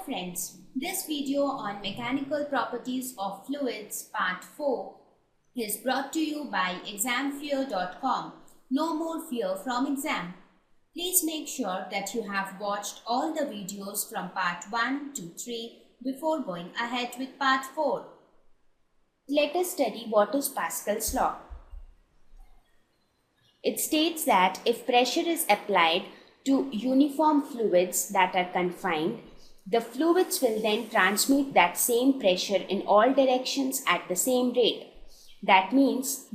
friends, this video on mechanical properties of fluids part 4 is brought to you by examfear.com. No more fear from exam. Please make sure that you have watched all the videos from part 1 to 3 before going ahead with part 4. Let us study what is Pascal's law. It states that if pressure is applied to uniform fluids that are confined, the fluids will then transmit that same pressure in all directions at the same rate. That means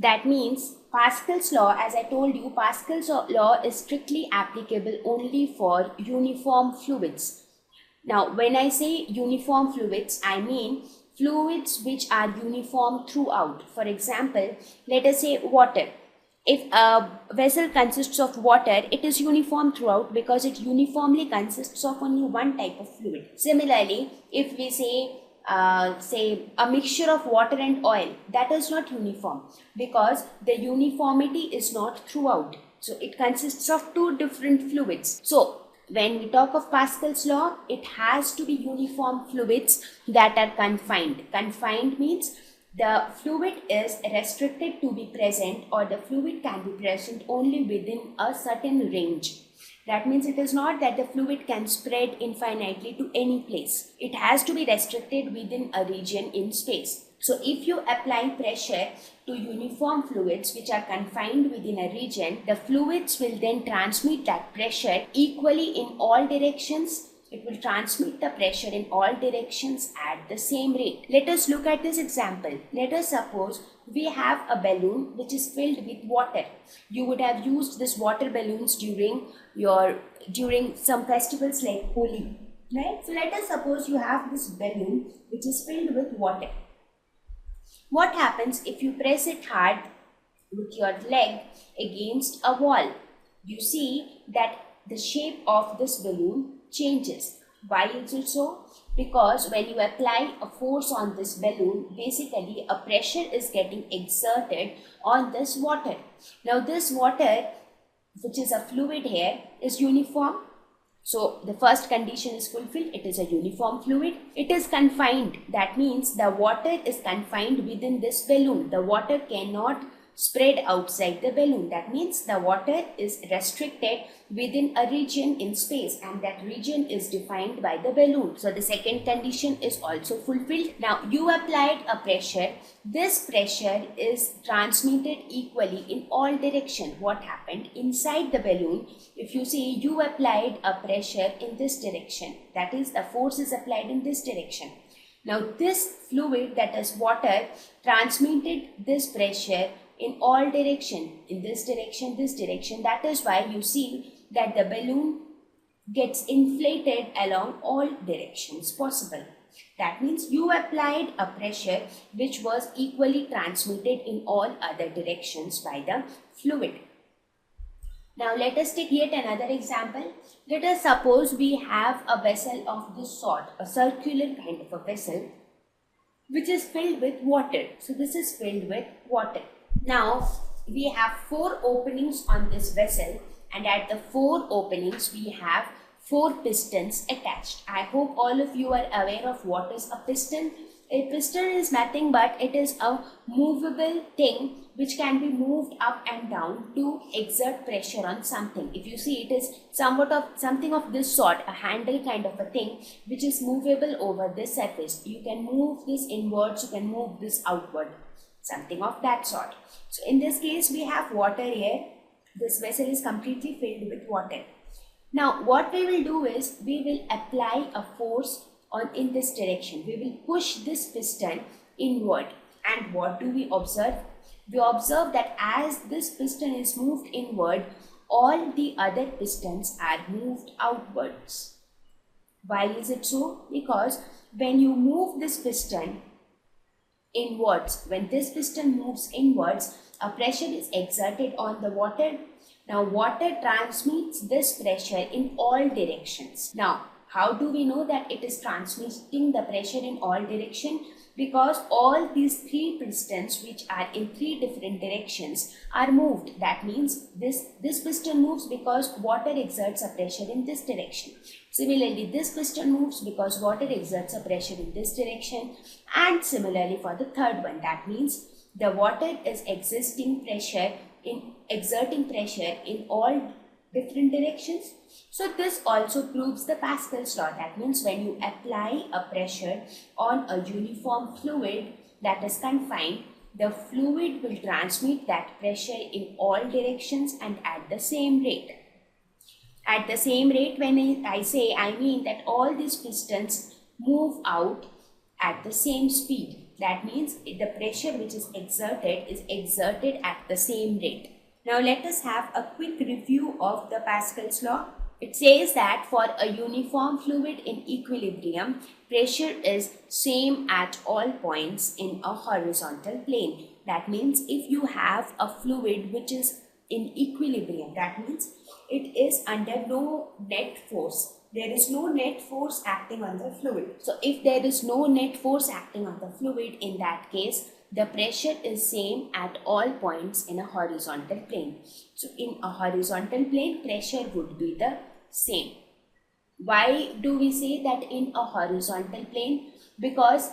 Pascal's law, as I told you, Pascal's law is strictly applicable only for uniform fluids. Now, when I say uniform fluids, I mean fluids which are uniform throughout. For example, let us say water. If a vessel consists of water, it is uniform throughout because it uniformly consists of only one type of fluid. Similarly, if we say a mixture of water and oil, that is not uniform because the uniformity is not throughout. So it consists of two different fluids. So when we talk of Pascal's law, it has to be uniform fluids that are confined. Confined means the fluid is restricted to be present, or the fluid can be present only within a certain range. That means it is not that the fluid can spread infinitely to any place. It has to be restricted within a region in space. So if you apply pressure to uniform fluids which are confined within a region, the fluids will then transmit that pressure equally in all directions. It will transmit the pressure in all directions at the same rate. Let us look at this example. Let us suppose we have a balloon which is filled with water. You would have used this water balloons during some festivals like Holi, right? So let us suppose you have this balloon which is filled with water. What happens if you press it hard with your leg against a wall? You see that the shape of this balloon changes. Why is it so? Because when you apply a force on this balloon, basically a pressure is getting exerted on this water. Now this water, which is a fluid here, is uniform. So the first condition is fulfilled. It is a uniform fluid. It is confined. That means the water is confined within this balloon. The water cannot spread outside the balloon. That means the water is restricted within a region in space, and that region is defined by the balloon. So the second condition is also fulfilled. Now you applied a pressure. This pressure is transmitted equally in all directions. What happened inside the balloon? If you see, you applied a pressure in this direction. That is, the force is applied in this direction. Now this fluid, that is water, transmitted this pressure in all direction, in this direction, this direction. That is why you see that the balloon gets inflated along all directions possible. That means you applied a pressure which was equally transmitted in all other directions by the fluid. Now let us take yet another example. Let us suppose we have a vessel of this sort, a circular kind of a vessel which is filled with water. So this is filled with water. Now we have 4 openings on this vessel, and at the 4 openings we have 4 pistons attached. I hope all of you are aware of what is a piston. A piston is nothing but it is a movable thing which can be moved up and down to exert pressure on something. If you see, it is somewhat of something of this sort, a handle kind of a thing which is movable over this surface. You can move this inwards, you can move this outward, something of that sort. So in this case we have water here. This vessel is completely filled with water. Now what we will do is we will apply a force in this direction. We will push this piston inward, and what do we observe? We observe that as this piston is moved inward, all the other pistons are moved outwards. Why is it so? Because when you move this piston inwards, when this piston moves inwards, a pressure is exerted on the water. Now water transmits this pressure in all directions. Now how do we know that it is transmitting the pressure in all directions? Because all these 3 pistons, which are in 3 different directions, are moved. That means this piston moves because water exerts a pressure in this direction. Similarly, this piston moves because water exerts a pressure in this direction, and similarly for the third one, that means the water is exerting pressure in all different directions. So this also proves the Pascal's law. That means when you apply a pressure on a uniform fluid that is confined, the fluid will transmit that pressure in all directions and at the same rate. At the same rate, when I say, I mean that all these pistons move out at the same speed. That means the pressure which is exerted at the same rate. Now let us have a quick review of the Pascal's law. It says that for a uniform fluid in equilibrium, pressure is same at all points in a horizontal plane. That means if you have a fluid which is in equilibrium, that means it is under no net force. There is no net force acting on the fluid. So if there is no net force acting on the fluid, in that case, the pressure is same at all points in a horizontal plane. So in a horizontal plane, pressure would be the same. Why do we say that in a horizontal plane? Because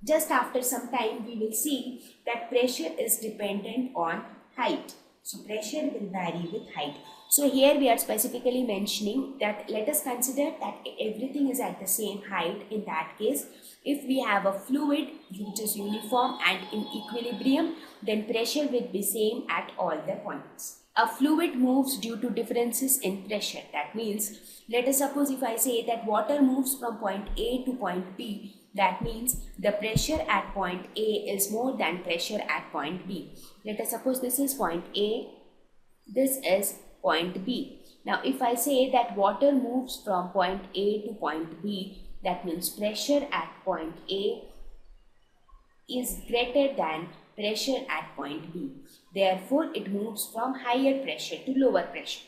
just after some time we will see that pressure is dependent on height. So pressure will vary with height. So here we are specifically mentioning that let us consider that everything is at the same height. In that case, if we have a fluid which is uniform and in equilibrium, then pressure will be same at all the points. A fluid moves due to differences in pressure. That means, let us suppose if I say that water moves from point A to point B, that means the pressure at point A is more than pressure at point B. Let us suppose this is point A, this is point B. Now if I say that water moves from point A to point B, that means pressure at point A is greater than pressure at point B. Therefore, it moves from higher pressure to lower pressure.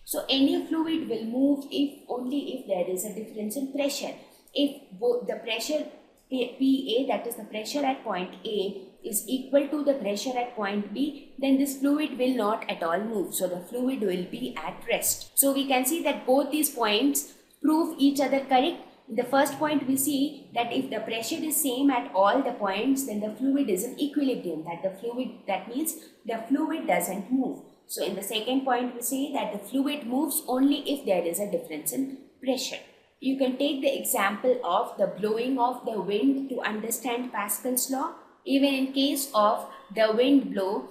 So any fluid will move only if there is a difference in pressure. If both the pressure PA, that is the pressure at point A, is equal to the pressure at point B, then this fluid will not at all move. So the fluid will be at rest. So we can see that both these points prove each other correct. In the first point we see that if the pressure is same at all the points, then the fluid is in equilibrium. That means the fluid doesn't move. So in the second point we say that the fluid moves only if there is a difference in pressure. You can take the example of the blowing of the wind to understand Pascal's law. Even in case of the wind blow,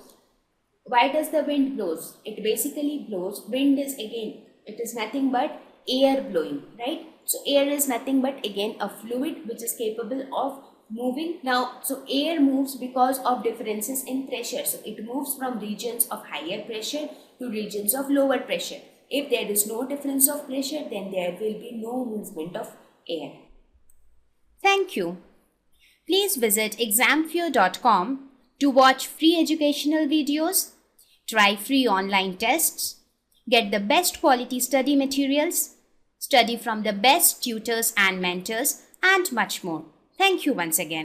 why does the wind blows? It basically blows. Wind is again, it is nothing but air blowing, right? So air is nothing but again a fluid which is capable of moving. Now, so air moves because of differences in pressure. So it moves from regions of higher pressure to regions of lower pressure. If there is no difference of pressure, then there will be no movement of air. Thank you. Please visit examfear.com to watch free educational videos, try free online tests, get the best quality study materials, study from the best tutors and mentors, and much more. Thank you once again.